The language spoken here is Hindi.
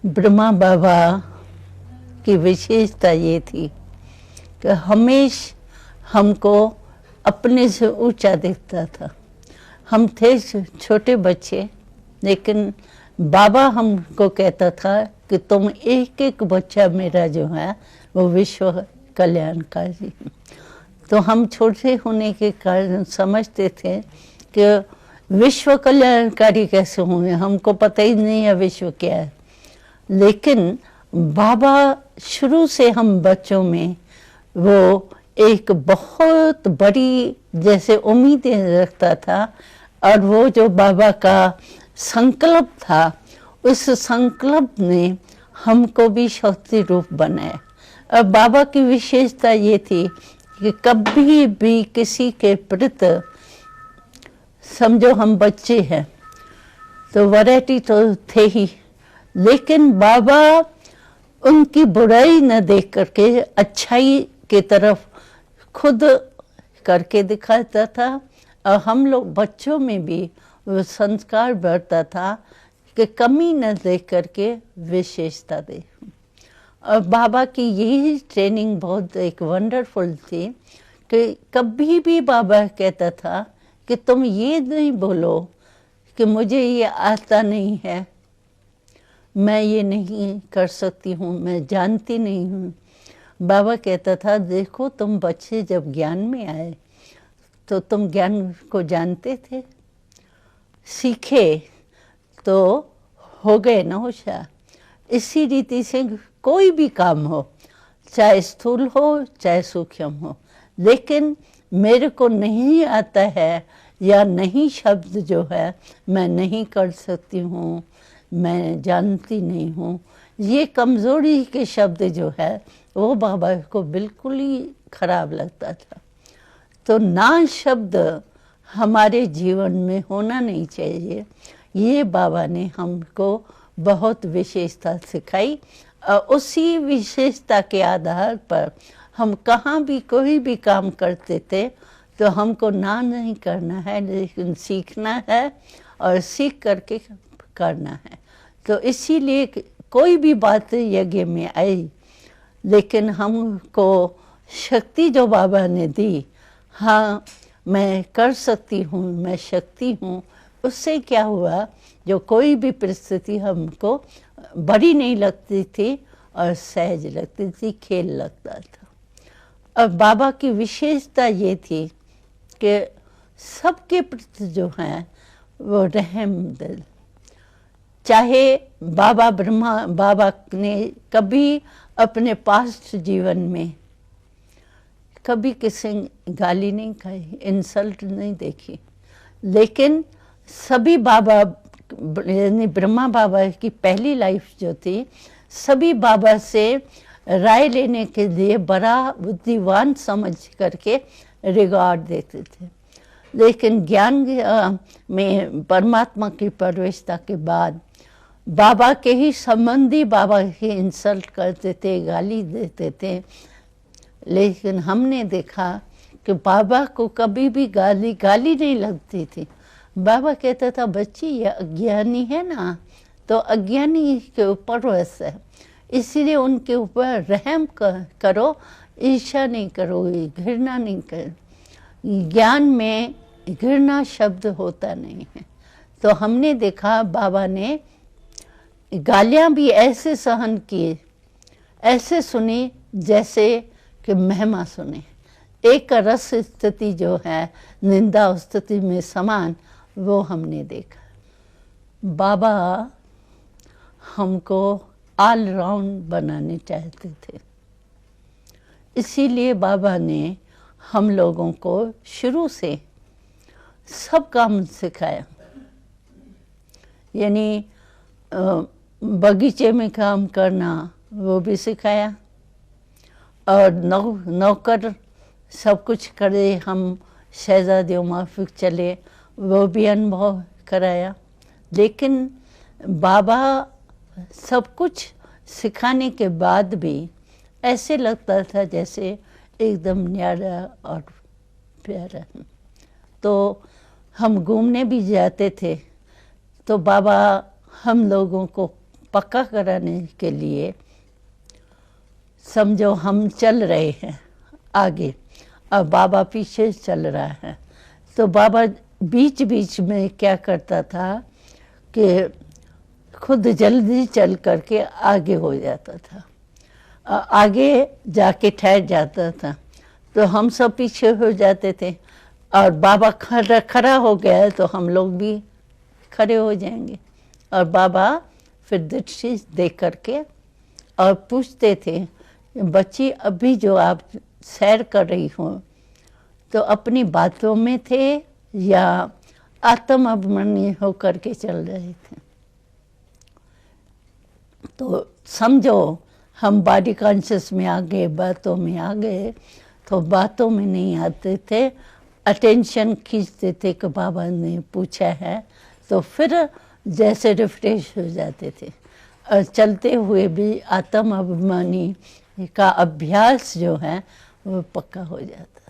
ब्रह्मा बाबा की विशेषता ये थी कि हमेश हमको अपने से ऊंचा दिखता था। हम थे छोटे बच्चे, लेकिन बाबा हमको कहता था कि तुम एक एक बच्चा मेरा जो है वो विश्व कल्याणकारी। तो हम छोटे होने के कारण समझते थे कि विश्व कल्याणकारी कैसे होंगे, हमको पता ही नहीं है विश्व क्या है। लेकिन बाबा शुरू से हम बच्चों में वो एक बहुत बड़ी जैसे उम्मीदें रखता था, और वो जो बाबा का संकल्प था, उस संकल्प ने हमको भी शक्ति रूप बनाया। और बाबा की विशेषता ये थी कि कभी भी किसी के प्रति, समझो हम बच्चे हैं तो वैरायटी तो थे ही, लेकिन बाबा उनकी बुराई न देख करके अच्छाई की तरफ खुद करके दिखाता था। और हम लोग बच्चों में भी वो संस्कार बढ़ता था कि कमी न देख करके विशेषता दे। और बाबा की यही ट्रेनिंग बहुत एक वंडरफुल थी कि कभी भी बाबा कहता था कि तुम ये नहीं बोलो कि मुझे ये आता नहीं है, मैं ये नहीं कर सकती हूँ, मैं जानती नहीं हूँ। बाबा कहता था देखो तुम बच्चे जब ज्ञान में आए तो तुम ज्ञान को जानते थे, सीखे तो हो गए ना होशियार। इसी रीति से कोई भी काम हो, चाहे स्थूल हो चाहे सूक्ष्म हो, लेकिन मेरे को नहीं आता है या नहीं शब्द जो है मैं नहीं कर सकती हूँ, मैं जानती नहीं हूँ, ये कमज़ोरी के शब्द जो है वो बाबा को बिल्कुल ही खराब लगता था। तो ना शब्द हमारे जीवन में होना नहीं चाहिए, ये बाबा ने हमको बहुत विशेषता सिखाई। उसी विशेषता के आधार पर हम कहाँ भी कोई भी काम करते थे तो हमको ना नहीं करना है, लेकिन सीखना है और सीख करके करना है। तो इसीलिए कोई भी बात यज्ञ में आई, लेकिन हमको शक्ति जो बाबा ने दी, हाँ मैं कर सकती हूँ, मैं शक्ति हूँ, उससे क्या हुआ, जो कोई भी परिस्थिति हमको बड़ी नहीं लगती थी और सहज लगती थी, खेल लगता था। और बाबा की विशेषता ये थी कि सबके प्रति जो है वो रहम दिल। चाहे बाबा ने कभी अपने पास्ट जीवन में कभी किसी गाली नहीं खाई, इंसल्ट नहीं देखी, लेकिन सभी बाबा यानी ब्रह्मा बाबा की पहली लाइफ जो थी, सभी बाबा से राय लेने के लिए बड़ा बुद्धिवान समझ करके रिगार्ड देते थे। लेकिन ज्ञान में परमात्मा की प्रवेशता के बाद बाबा के ही संबंधी बाबा की इंसल्ट करते थे, गाली देते थे। लेकिन हमने देखा कि बाबा को कभी भी गाली नहीं लगती थी। बाबा कहता था बच्ची ये अज्ञानी है ना, तो अज्ञानी के ऊपर वैसे है, इसीलिए उनके ऊपर रहम करो, ईर्ष्या नहीं करो, घृणा नहीं करो। ज्ञान में घृणा शब्द होता नहीं है। तो हमने देखा बाबा ने गालियाँ भी ऐसे सहन किए, ऐसे सुनी जैसे कि महिमा सुने। एक रस स्थिति जो है निंदा स्थिति में समान, वो हमने देखा। बाबा हमको ऑल राउंड बनाने चाहते थे, इसीलिए बाबा ने हम लोगों को शुरू से सब काम सिखाया। यानी बगीचे में काम करना वो भी सिखाया, और नौकर सब कुछ करे, हम शहजादियों माफिक चले, वो भी अनुभव कराया। लेकिन बाबा सब कुछ सिखाने के बाद भी ऐसे लगता था जैसे एकदम न्यारा और प्यारा। तो हम घूमने भी जाते थे तो बाबा हम लोगों को पक्का कराने के लिए समझो हम चल रहे हैं आगे और बाबा पीछे चल रहा है, तो बाबा बीच बीच में क्या करता था कि खुद जल्दी चल करके आगे हो जाता था, आगे जाके ठहर जाता था, तो हम सब पीछे हो जाते थे और बाबा खड़ा हो गया है तो हम लोग भी खड़े हो जाएंगे। और बाबा फिर दृष्टि देख करके और पूछते थे, बच्ची अभी जो आप सैर कर रही हो तो अपनी बातों में थे या आत्म अभिमानी होकर के चल रहे थे? तो समझो हम बॉडी कॉन्शियस में आ गए, बातों में आ गए, तो बातों में नहीं आते थे, अटेंशन खींचते थे कि बाबा ने पूछा है, तो फिर जैसे रिफ्रेश हो जाते थे। और चलते हुए भी आत्म अभिमानी का अभ्यास जो है वो पक्का हो जाता।